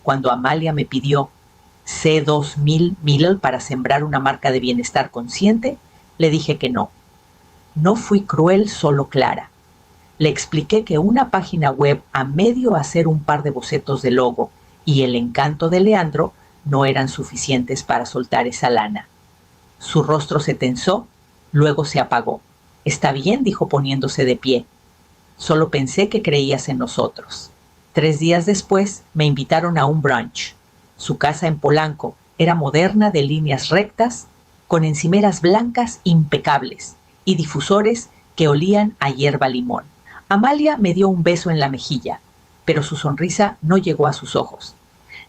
cuando Amalia me pidió C2000 Mil para sembrar una marca de bienestar consciente, le dije que no. No fui cruel, solo clara. Le expliqué que una página web a medio hacer un par de bocetos de logo y el encanto de Leandro no eran suficientes para soltar esa lana. Su rostro se tensó, luego se apagó. Está bien, dijo poniéndose de pie. Solo pensé que creías en nosotros. 3 días después me invitaron a un brunch. Su casa en Polanco era moderna, de líneas rectas, con encimeras blancas impecables y difusores que olían a hierba limón. Amalia me dio un beso en la mejilla, pero su sonrisa no llegó a sus ojos.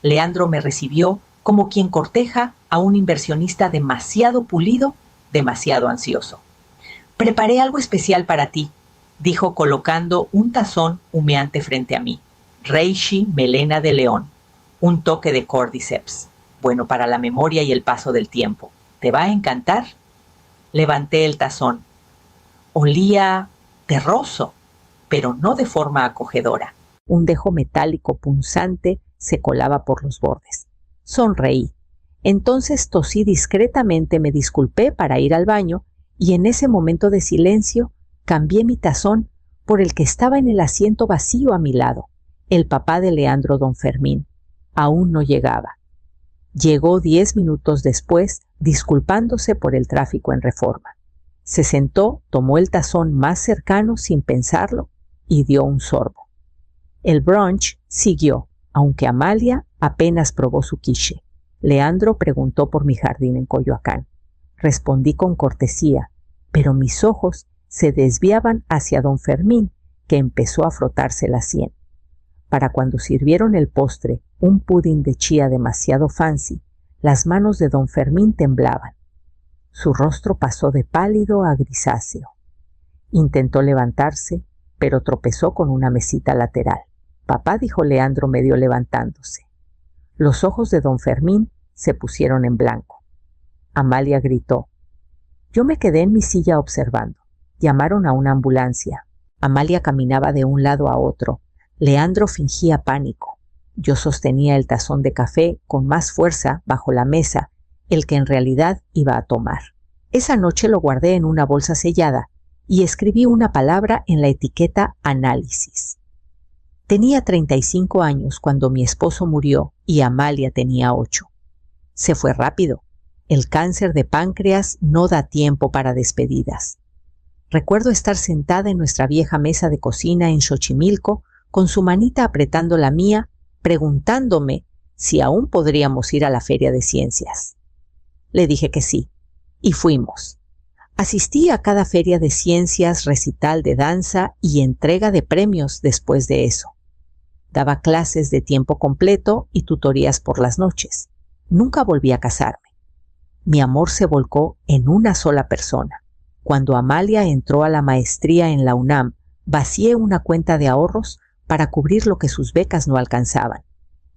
Leandro me recibió como quien corteja a un inversionista demasiado pulido, demasiado ansioso. «Preparé algo especial para ti», dijo colocando un tazón humeante frente a mí. Reishi melena de león, un toque de Cordyceps, bueno para la memoria y el paso del tiempo. ¿Te va a encantar? Levanté el tazón. Olía terroso, pero no de forma acogedora. Un dejo metálico punzante se colaba por los bordes. Sonreí. Entonces tosí discretamente, me disculpé para ir al baño y en ese momento de silencio cambié mi tazón por el que estaba en el asiento vacío a mi lado. El papá de Leandro, don Fermín. Aún no llegaba. Llegó 10 minutos después, disculpándose por el tráfico en Reforma. Se sentó, tomó el tazón más cercano sin pensarlo y dio un sorbo. El brunch siguió, aunque Amalia apenas probó su quiche. Leandro preguntó por mi jardín en Coyoacán. Respondí con cortesía, pero mis ojos se desviaban hacia don Fermín, que empezó a frotarse la sien. Para cuando sirvieron el postre, un pudín de chía demasiado fancy, las manos de don Fermín temblaban. Su rostro pasó de pálido a grisáceo. Intentó levantarse, pero tropezó con una mesita lateral. «Papá», dijo Leandro medio levantándose. Los ojos de don Fermín se pusieron en blanco. Amalia gritó. Yo me quedé en mi silla observando. Llamaron a una ambulancia. Amalia caminaba de un lado a otro. Leandro fingía pánico. Yo sostenía el tazón de café con más fuerza bajo la mesa, el que en realidad iba a tomar. Esa noche lo guardé en una bolsa sellada y escribí una palabra en la etiqueta análisis. Tenía 35 años cuando mi esposo murió y Amalia tenía 8. Se fue rápido. El cáncer de páncreas no da tiempo para despedidas. Recuerdo estar sentada en nuestra vieja mesa de cocina en Xochimilco, con su manita apretando la mía, preguntándome si aún podríamos ir a la Feria de Ciencias. Le dije que sí, y fuimos. Asistí a cada feria de ciencias, recital de danza y entrega de premios después de eso. Daba clases de tiempo completo y tutorías por las noches. Nunca volví a casarme. Mi amor se volcó en una sola persona. Cuando Amalia entró a la maestría en la UNAM, vacié una cuenta de ahorros para cubrir lo que sus becas no alcanzaban.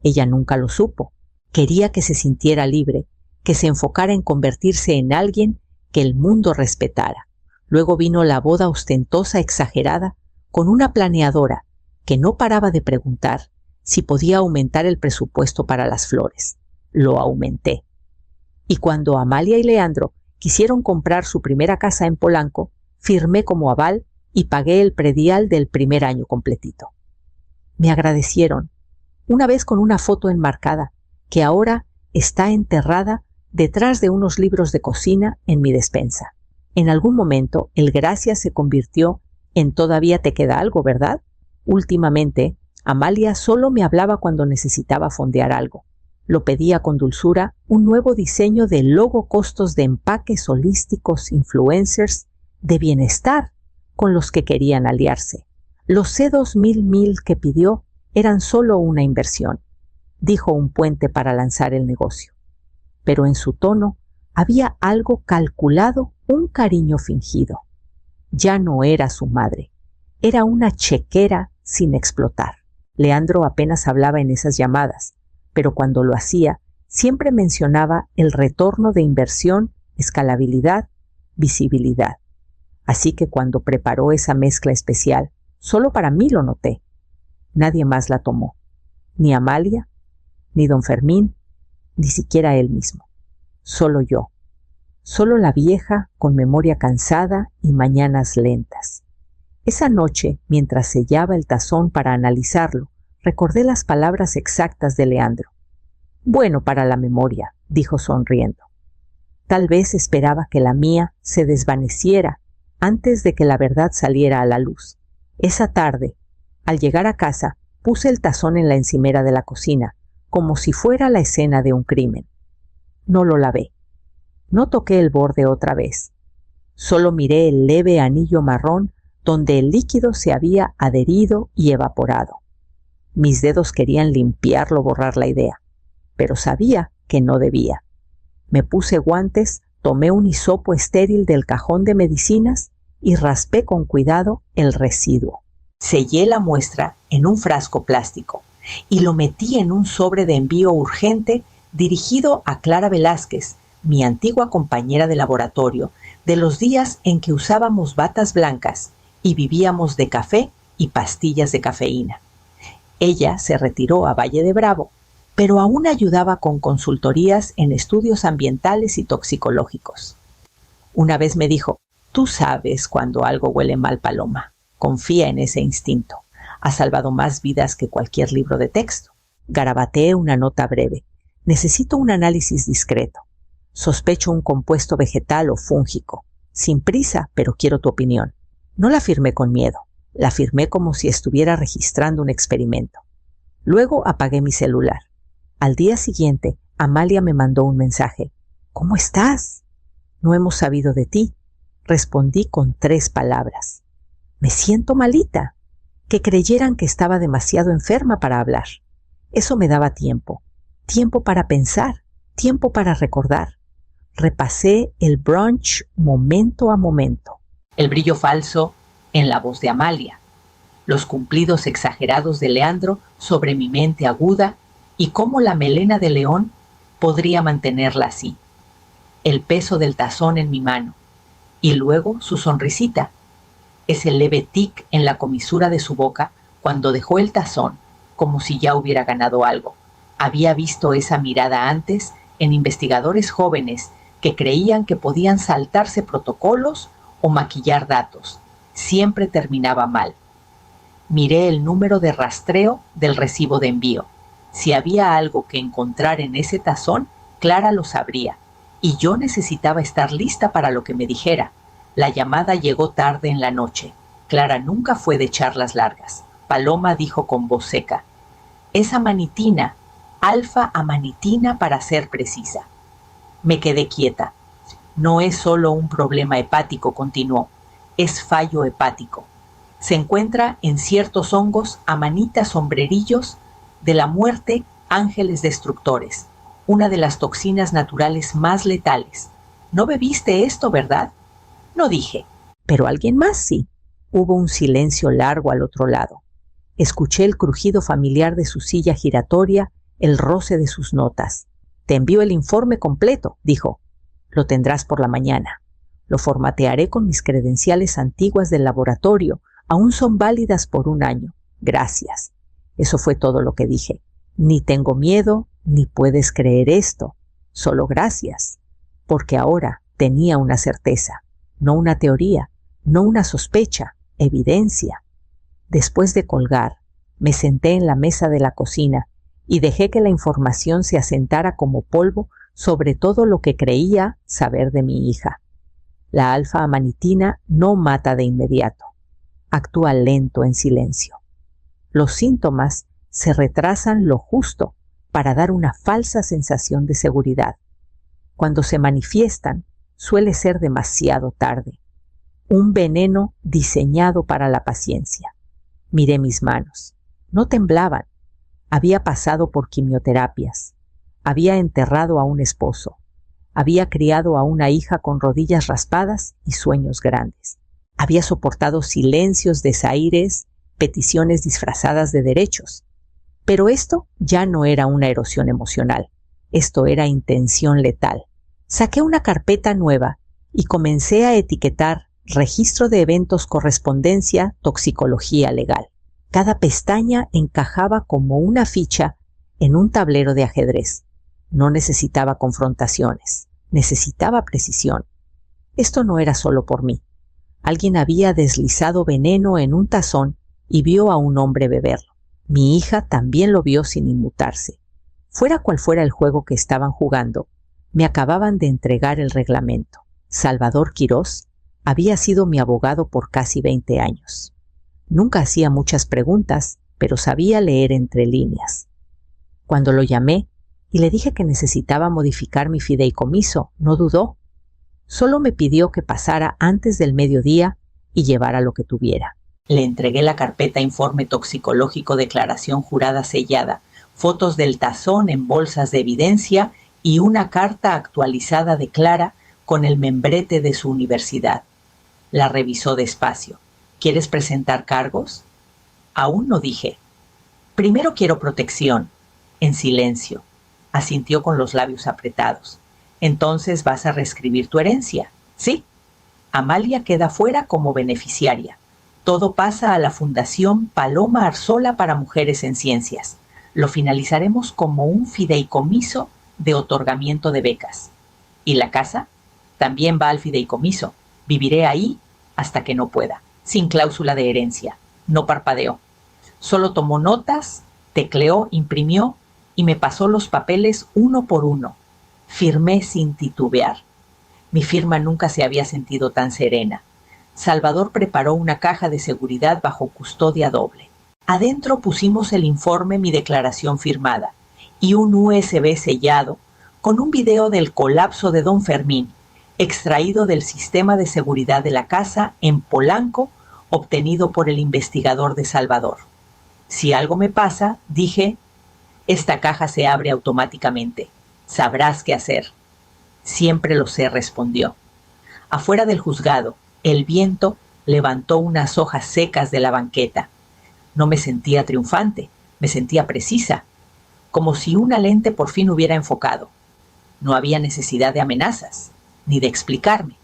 Ella nunca lo supo. Quería que se sintiera libre, que se enfocara en convertirse en alguien que el mundo respetara. Luego vino la boda ostentosa exagerada con una planeadora que no paraba de preguntar si podía aumentar el presupuesto para las flores. Lo aumenté. Y cuando Amalia y Leandro quisieron comprar su primera casa en Polanco, firmé como aval y pagué el predial del primer año completito. Me agradecieron, una vez con una foto enmarcada, que ahora está enterrada detrás de unos libros de cocina en mi despensa. En algún momento el gracias se convirtió en todavía te queda algo, ¿verdad? Últimamente, Amalia solo me hablaba cuando necesitaba fondear algo. Lo pedía con dulzura un nuevo diseño de logo costos de empaques holísticos influencers de bienestar con los que querían aliarse. Los C2000 Mil que pidió eran solo una inversión, dijo un puente para lanzar el negocio. Pero en su tono había algo calculado, un cariño fingido. Ya no era su madre, era una chequera sin explotar. Leandro apenas hablaba en esas llamadas, pero cuando lo hacía, siempre mencionaba el retorno de inversión, escalabilidad, visibilidad. Así que cuando preparó esa mezcla especial, solo para mí lo noté. Nadie más la tomó. Ni Amalia, ni don Fermín, ni siquiera él mismo. Solo yo. Solo la vieja con memoria cansada y mañanas lentas. Esa noche, mientras sellaba el tazón para analizarlo, recordé las palabras exactas de Leandro. Bueno para la memoria, dijo sonriendo. Tal vez esperaba que la mía se desvaneciera antes de que la verdad saliera a la luz. Esa tarde, al llegar a casa, puse el tazón en la encimera de la cocina, como si fuera la escena de un crimen. No lo lavé. No toqué el borde otra vez. Solo miré el leve anillo marrón donde el líquido se había adherido y evaporado. Mis dedos querían limpiarlo, borrar la idea, pero sabía que no debía. Me puse guantes, tomé un hisopo estéril del cajón de medicinas y raspé con cuidado el residuo. Sellé la muestra en un frasco plástico y lo metí en un sobre de envío urgente dirigido a Clara Velázquez, mi antigua compañera de laboratorio, de los días en que usábamos batas blancas y vivíamos de café y pastillas de cafeína. Ella se retiró a Valle de Bravo, pero aún ayudaba con consultorías en estudios ambientales y toxicológicos. Una vez me dijo: «Tú sabes cuando algo huele mal, Paloma. Confía en ese instinto. Ha salvado más vidas que cualquier libro de texto». Garabateé una nota breve. Necesito un análisis discreto. Sospecho un compuesto vegetal o fúngico. Sin prisa, pero quiero tu opinión. No la firmé con miedo. La firmé como si estuviera registrando un experimento. Luego apagué mi celular. Al día siguiente, Amalia me mandó un mensaje. «¿Cómo estás? No hemos sabido de ti». Respondí con 3 palabras. «Me siento malita». Que creyeran que estaba demasiado enferma para hablar. Eso me daba tiempo. Tiempo para pensar. Tiempo para recordar. Repasé el brunch momento a momento. El brillo falso en la voz de Amalia. Los cumplidos exagerados de Leandro sobre mi mente aguda y cómo la melena de león podría mantenerla así. El peso del tazón en mi mano. Y luego su sonrisita. Ese leve tic en la comisura de su boca cuando dejó el tazón, como si ya hubiera ganado algo. Había visto esa mirada antes en investigadores jóvenes que creían que podían saltarse protocolos o maquillar datos. Siempre terminaba mal. Miré el número de rastreo del recibo de envío. Si había algo que encontrar en ese tazón, Clara lo sabría, y yo necesitaba estar lista para lo que me dijera. La llamada llegó tarde en la noche. Clara nunca fue de charlas largas. Paloma dijo con voz seca: «Es amanitina, alfa-amanitina para ser precisa». Me quedé quieta. «No es solo un problema hepático», continuó, «es fallo hepático. Se encuentra en ciertos hongos amanitas sombrerillos de la muerte, ángeles destructores, una de las toxinas naturales más letales. ¿No bebiste esto, verdad?». No dije. Pero alguien más sí. Hubo un silencio largo al otro lado. Escuché el crujido familiar de su silla giratoria, el roce de sus notas. «Te envío el informe completo», dijo. «Lo tendrás por la mañana. Lo formatearé con mis credenciales antiguas del laboratorio. Aún son válidas por 1 año. Gracias». Eso fue todo lo que dije. Ni tengo miedo, ni puedes creer esto. Solo gracias. Porque ahora tenía una certeza. No una teoría, no una sospecha, evidencia. Después de colgar, me senté en la mesa de la cocina y dejé que la información se asentara como polvo sobre todo lo que creía saber de mi hija. La alfa-amanitina no mata de inmediato. Actúa lento en silencio. Los síntomas se retrasan lo justo para dar una falsa sensación de seguridad. Cuando se manifiestan, suele ser demasiado tarde. Un veneno diseñado para la paciencia. Miré mis manos. No temblaban. Había pasado por quimioterapias. Había enterrado a un esposo. Había criado a una hija con rodillas raspadas y sueños grandes. Había soportado silencios, desaires, peticiones disfrazadas de derechos. Pero esto ya no era una erosión emocional. Esto era intención letal. Saqué una carpeta nueva y comencé a etiquetar registro de eventos, correspondencia, toxicología legal. Cada pestaña encajaba como una ficha en un tablero de ajedrez. No necesitaba confrontaciones, necesitaba precisión. Esto no era solo por mí. Alguien había deslizado veneno en un tazón y vio a un hombre beberlo. Mi hija también lo vio sin inmutarse. Fuera cual fuera el juego que estaban jugando, me acababan de entregar el reglamento. Salvador Quirós había sido mi abogado por casi 20 años. Nunca hacía muchas preguntas, pero sabía leer entre líneas. Cuando lo llamé y le dije que necesitaba modificar mi fideicomiso, no dudó. Solo me pidió que pasara antes del mediodía y llevara lo que tuviera. Le entregué la carpeta informe toxicológico, declaración jurada sellada, fotos del tazón en bolsas de evidencia y una carta actualizada de Clara con el membrete de su universidad. La revisó despacio. ¿Quieres presentar cargos? Aún no dije. Primero quiero protección. En silencio. Asintió con los labios apretados. Entonces vas a reescribir tu herencia. Sí. Amalia queda fuera como beneficiaria. Todo pasa a la Fundación Paloma Arzola para Mujeres en Ciencias. Lo finalizaremos como un fideicomiso de otorgamiento de becas. ¿Y la casa? También va al fideicomiso. Viviré ahí hasta que no pueda, sin cláusula de herencia. No parpadeó. Solo tomó notas, tecleó, imprimió y me pasó los papeles uno por uno. Firmé sin titubear. Mi firma nunca se había sentido tan serena. Salvador preparó una caja de seguridad bajo custodia doble. Adentro pusimos el informe, mi declaración firmada y un USB sellado con un video del colapso de Don Fermín, extraído del sistema de seguridad de la casa en Polanco, obtenido por el investigador de Salvador. Si algo me pasa, dije, esta caja se abre automáticamente. Sabrás qué hacer. Siempre lo sé, respondió. Afuera del juzgado, el viento levantó unas hojas secas de la banqueta. No me sentía triunfante, me sentía precisa, como si una lente por fin hubiera enfocado. No había necesidad de amenazas, ni de explicarme.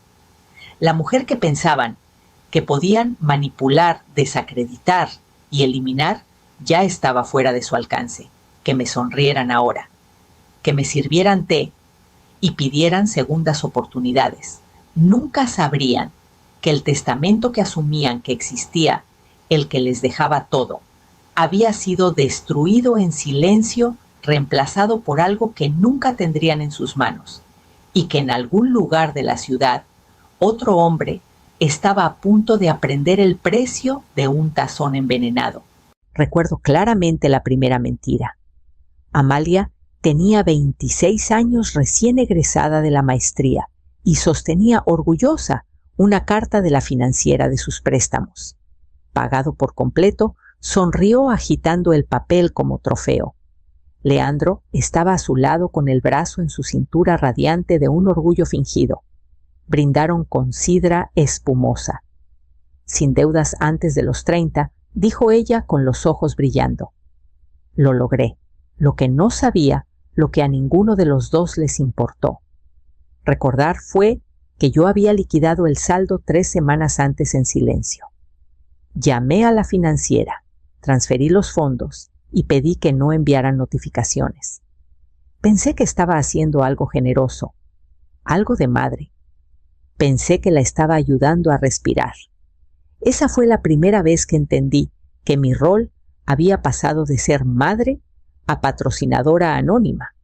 La mujer que pensaban que podían manipular, desacreditar y eliminar ya estaba fuera de su alcance. Que me sonrieran ahora, que me sirvieran té y pidieran segundas oportunidades. Nunca sabrían que el testamento que asumían que existía, el que les dejaba todo, había sido destruido en silencio, reemplazado por algo que nunca tendrían en sus manos, y que en algún lugar de la ciudad, otro hombre estaba a punto de aprender el precio de un tazón envenenado. Recuerdo claramente la primera mentira. Amalia tenía 26 años recién egresada de la maestría y sostenía orgullosa una carta de la financiera de sus préstamos. Pagado por completo, sonrió agitando el papel como trofeo. Leandro estaba a su lado con el brazo en su cintura radiante de un orgullo fingido. Brindaron con sidra espumosa. Sin deudas antes de los 30, dijo ella con los ojos brillando. Lo logré. Lo que no sabía, lo que a ninguno de los dos les importó. Recordar fue que yo había liquidado el saldo 3 semanas antes en silencio. Llamé a la financiera, transferí los fondos y pedí que no enviaran notificaciones. Pensé que estaba haciendo algo generoso, algo de madre. Pensé que la estaba ayudando a respirar. Esa fue la primera vez que entendí que mi rol había pasado de ser madre a patrocinadora anónima.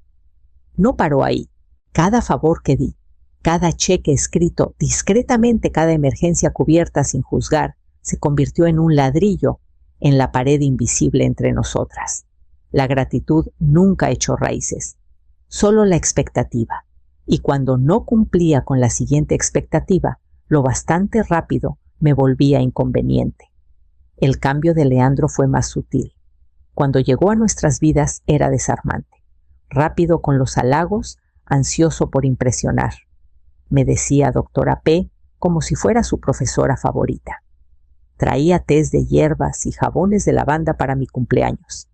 No paró ahí. Cada favor que di, cada cheque escrito discretamente, cada emergencia cubierta sin juzgar, se convirtió en un ladrillo en la pared invisible entre nosotras. La gratitud nunca echó raíces, solo la expectativa. Y cuando no cumplía con la siguiente expectativa, lo bastante rápido me volvía inconveniente. El cambio de Leandro fue más sutil. Cuando llegó a nuestras vidas era desarmante. Rápido con los halagos, ansioso por impresionar. Me decía doctora P como si fuera su profesora favorita. Traía tés de hierbas y jabones de lavanda para mi cumpleaños.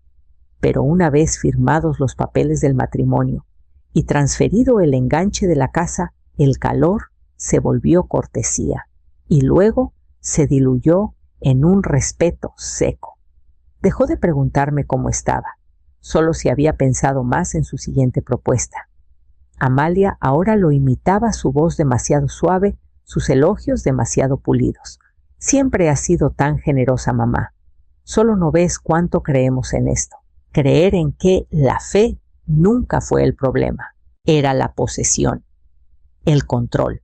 Pero una vez firmados los papeles del matrimonio y transferido el enganche de la casa, el calor se volvió cortesía y luego se diluyó en un respeto seco. Dejó de preguntarme cómo estaba. Solo si había pensado más en su siguiente propuesta. Amalia ahora lo imitaba, su voz demasiado suave, sus elogios demasiado pulidos. Siempre has sido tan generosa, mamá. Solo no ves cuánto creemos en esto. Creer en que la fe nunca fue el problema. Era la posesión, el control.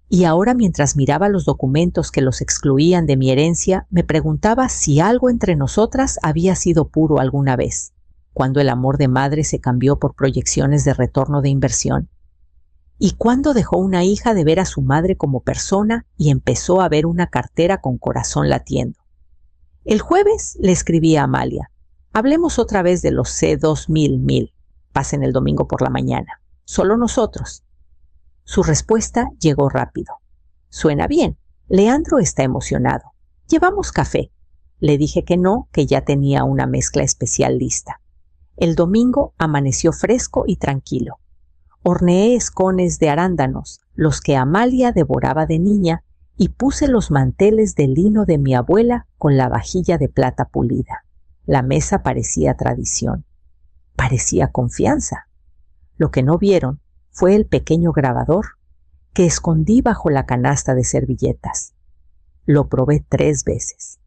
Y ahora, mientras miraba los documentos que los excluían de mi herencia, me preguntaba si algo entre nosotras había sido puro alguna vez, cuando el amor de madre se cambió por proyecciones de retorno de inversión, y cuando dejó una hija de ver a su madre como persona y empezó a ver una cartera con corazón latiendo. El jueves le escribí a Amalia: hablemos otra vez de los C2000. Pasen el domingo por la mañana. Solo nosotros. Su respuesta llegó rápido. Suena bien. Leandro está emocionado. Llevamos café. Le dije que no, que ya tenía una mezcla especial lista. El domingo amaneció fresco y tranquilo. Horneé escones de arándanos, los que Amalia devoraba de niña, y puse los manteles de lino de mi abuela con la vajilla de plata pulida. La mesa parecía tradición. Parecía confianza. Lo que no vieron fue el pequeño grabador que escondí bajo la canasta de servilletas. Lo probé 3 veces.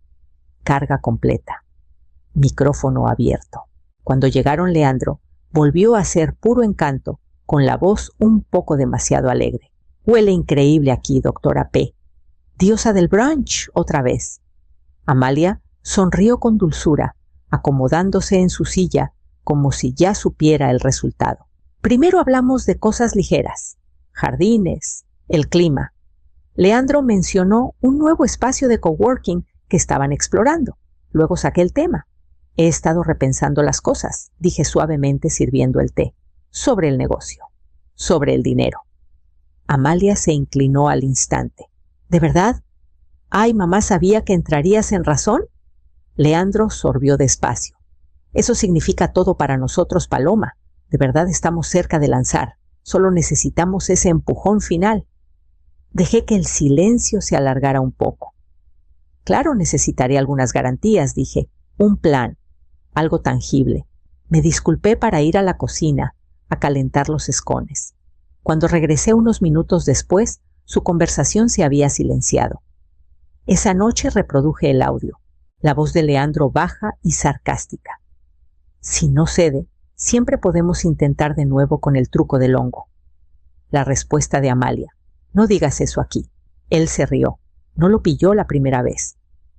Carga completa. Micrófono abierto. Cuando llegaron, Leandro volvió a ser puro encanto, con la voz un poco demasiado alegre. Huele increíble aquí, doctora P. Diosa del brunch, otra vez. Amalia sonrió con dulzura, acomodándose en su silla como si ya supiera el resultado. Primero hablamos de cosas ligeras, jardines, el clima. Leandro mencionó un nuevo espacio de coworking que estaban explorando. Luego saqué el tema. He estado repensando las cosas, dije suavemente sirviendo el té, sobre el negocio, sobre el dinero. Amalia se inclinó al instante. ¿De verdad? Ay, mamá sabía que entrarías en razón. Leandro sorbió despacio. Eso significa todo para nosotros, Paloma. De verdad estamos cerca de lanzar. Solo necesitamos ese empujón final. Dejé que el silencio se alargara un poco. Claro, necesitaré algunas garantías, dije. Un plan, algo tangible. Me disculpé para ir a la cocina a calentar los escones. Cuando regresé unos minutos después, su conversación se había silenciado. Esa noche reproduje el audio, la voz de Leandro baja y sarcástica. Si no cede, siempre podemos intentar de nuevo con el truco del hongo. La respuesta de Amalia: no digas eso aquí. Él se rió. No lo pilló la primera vez.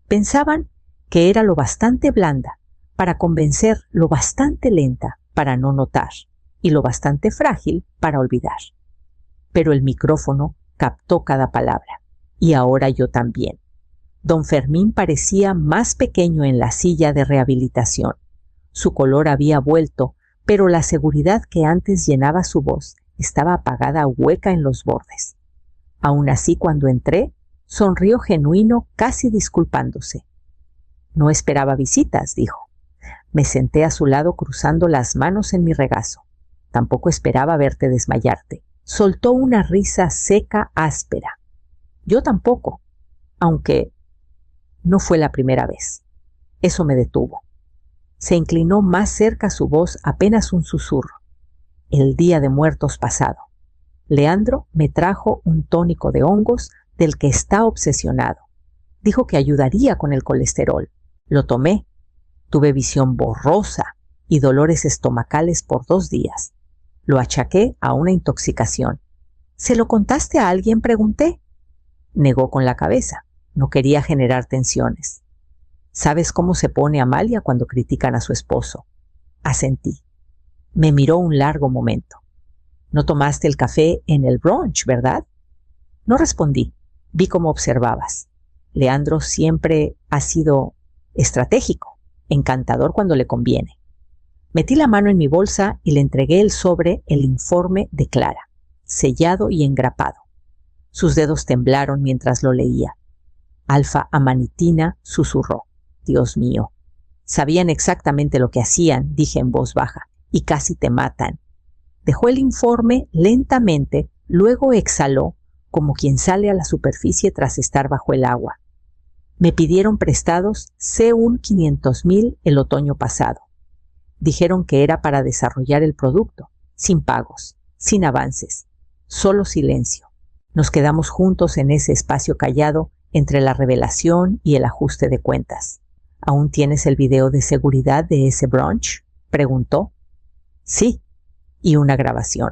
Pensaban que era lo bastante blanda para convencer, lo bastante lenta para no notar y lo bastante frágil para olvidar. Pero el micrófono captó cada palabra, y ahora yo también. Don Fermín parecía más pequeño en la silla de rehabilitación. Su color había vuelto, pero la seguridad que antes llenaba su voz estaba apagada, hueca en los bordes. Aún así, cuando entré, sonrió genuino, casi disculpándose. No esperaba visitas, dijo. Me senté a su lado cruzando las manos en mi regazo. Tampoco esperaba verte desmayarte. Soltó una risa seca, áspera. Yo tampoco, aunque no fue la primera vez. Eso me detuvo. Se inclinó más cerca, su voz apenas un susurro. El día de muertos pasado. Leandro me trajo un tónico de hongos del que está obsesionado. Dijo que ayudaría con el colesterol. Lo tomé. Tuve visión borrosa y dolores estomacales por 2 días. Lo achaqué a una intoxicación. ¿Se lo contaste a alguien?, pregunté. Negó con la cabeza. No quería generar tensiones. ¿Sabes cómo se pone Amalia cuando critican a su esposo? Asentí. Me miró un largo momento. No tomaste el café en el brunch, ¿verdad? No respondí. Vi cómo observabas. Leandro siempre ha sido estratégico, encantador cuando le conviene. Metí la mano en mi bolsa y le entregué el sobre, el informe de Clara, sellado y engrapado. Sus dedos temblaron mientras lo leía. Alfa-amanitina, susurró. Dios mío. Sabían exactamente lo que hacían, dije en voz baja, y casi te matan. Dejó el informe lentamente, luego exhaló, como quien sale a la superficie tras estar bajo el agua. Me pidieron prestados C1 500,000 el otoño pasado. Dijeron que era para desarrollar el producto, sin pagos, sin avances, solo silencio. Nos quedamos juntos en ese espacio callado entre la revelación y el ajuste de cuentas. ¿Aún tienes el video de seguridad de ese brunch?, preguntó. Sí, y una grabación.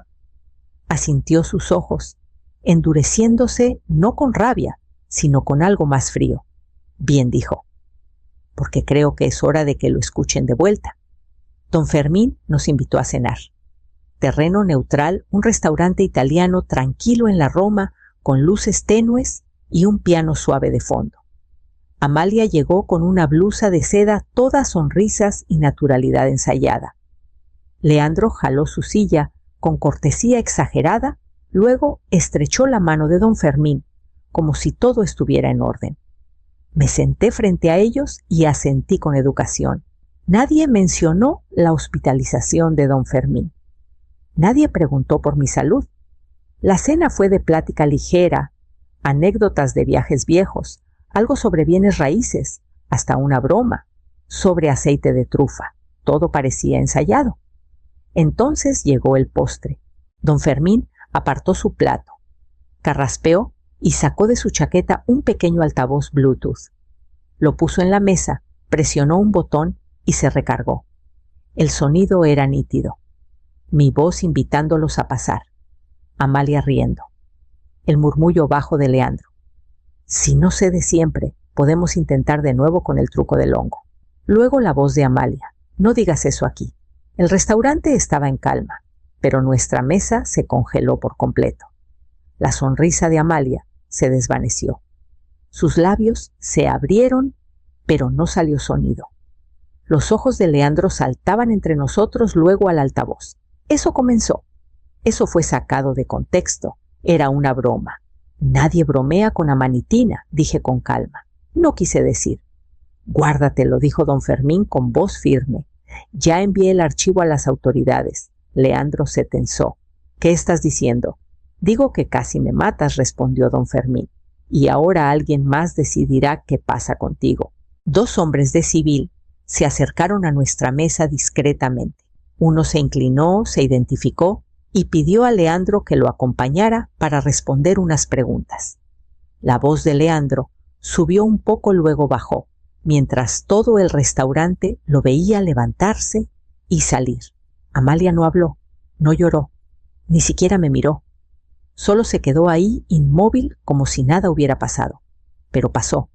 Asintió sus ojos, endureciéndose no con rabia, sino con algo más frío. Bien, dijo, porque creo que es hora de que lo escuchen de vuelta. Don Fermín nos invitó a cenar. Terreno neutral, un restaurante italiano tranquilo en la Roma, con luces tenues y un piano suave de fondo. Amalia llegó con una blusa de seda toda sonrisas y naturalidad ensayada. Leandro jaló su silla con cortesía exagerada, luego estrechó la mano de don Fermín, como si todo estuviera en orden. Me senté frente a ellos y asentí con educación. Nadie mencionó la hospitalización de don Fermín. Nadie preguntó por mi salud. La cena fue de plática ligera, anécdotas de viajes viejos, algo sobre bienes raíces, hasta una broma, sobre aceite de trufa. Todo parecía ensayado. Entonces llegó el postre. Don Fermín apartó su plato, carraspeó y sacó de su chaqueta un pequeño altavoz Bluetooth. Lo puso en la mesa, presionó un botón y se recargó. El sonido era nítido. Mi voz invitándolos a pasar. Amalia riendo. El murmullo bajo de Leandro. Si no sé de siempre, podemos intentar de nuevo con el truco del hongo. Luego la voz de Amalia. No digas eso aquí. El restaurante estaba en calma, pero nuestra mesa se congeló por completo. La sonrisa de Amalia se desvaneció. Sus labios se abrieron, pero no salió sonido. Los ojos de Leandro saltaban entre nosotros, luego al altavoz. Eso comenzó. Eso fue sacado de contexto. Era una broma. Nadie bromea con amanitina, dije con calma. No quise decir. Guárdatelo, dijo don Fermín con voz firme. Ya envié el archivo a las autoridades. Leandro se tensó. ¿Qué estás diciendo? Digo que casi me matas, respondió don Fermín. Y ahora alguien más decidirá qué pasa contigo. 2 hombres de civil se acercaron a nuestra mesa discretamente. Uno se inclinó, se identificó y pidió a Leandro que lo acompañara para responder unas preguntas. La voz de Leandro subió un poco, luego bajó, mientras todo el restaurante lo veía levantarse y salir. Amalia no habló, no lloró, ni siquiera me miró. Solo se quedó ahí inmóvil como si nada hubiera pasado. Pero pasó.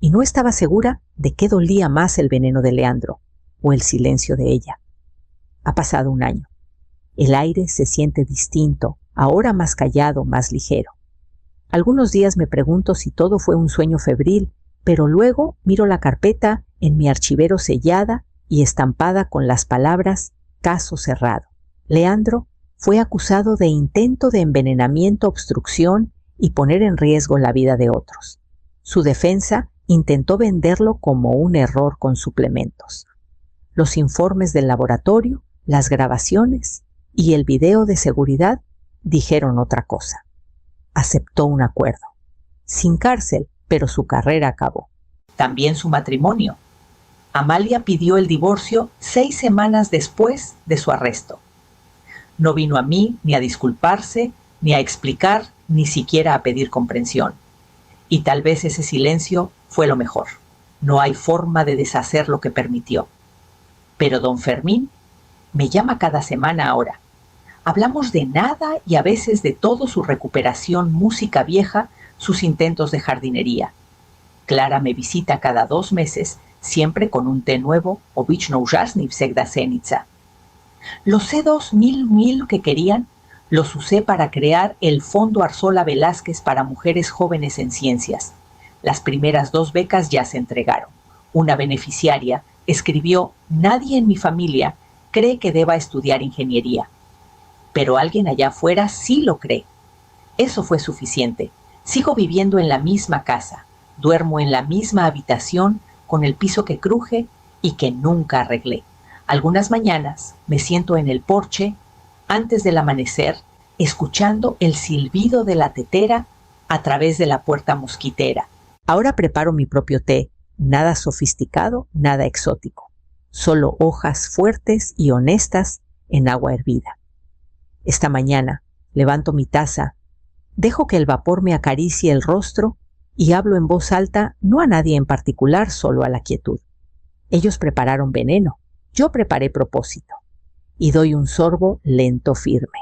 Y no estaba segura de qué dolía más el veneno de Leandro o el silencio de ella. Ha pasado un año. El aire se siente distinto, ahora más callado, más ligero. Algunos días me pregunto si todo fue un sueño febril, pero luego miro la carpeta en mi archivero sellada y estampada con las palabras caso cerrado. Leandro fue acusado de intento de envenenamiento, obstrucción y poner en riesgo la vida de otros. Su defensa intentó venderlo como un error con suplementos. Los informes del laboratorio, las grabaciones y el video de seguridad dijeron otra cosa. Aceptó un acuerdo. Sin cárcel, pero su carrera acabó. También su matrimonio. Amalia pidió el divorcio 6 semanas después de su arresto. No vino a mí ni a disculparse, ni a explicar, ni siquiera a pedir comprensión. Y tal vez ese silencio fue lo mejor. No hay forma de deshacer lo que permitió. Pero don Fermín me llama cada semana ahora. Hablamos de nada y a veces de todo: su recuperación, música vieja, sus intentos de jardinería. Clara me visita cada 2 meses, siempre con un té nuevo o Vichno Ujasny Vsegda Zenica. Los C2 1000 que querían los usé para crear el Fondo Arzola Velázquez para mujeres jóvenes en ciencias. Las primeras 2 becas ya se entregaron. Una beneficiaria escribió: nadie en mi familia cree que deba estudiar ingeniería. Pero alguien allá afuera sí lo cree. Eso fue suficiente. Sigo viviendo en la misma casa. Duermo en la misma habitación con el piso que cruje y que nunca arreglé. Algunas mañanas me siento en el porche antes del amanecer, escuchando el silbido de la tetera a través de la puerta mosquitera. Ahora preparo mi propio té, nada sofisticado, nada exótico. solo hojas fuertes y honestas en agua hervida. Esta mañana levanto mi taza, dejo que el vapor me acaricie el rostro y hablo en voz alta, no a nadie en particular, solo a la quietud. Ellos prepararon veneno, yo preparé propósito. Y doy un sorbo lento, firme.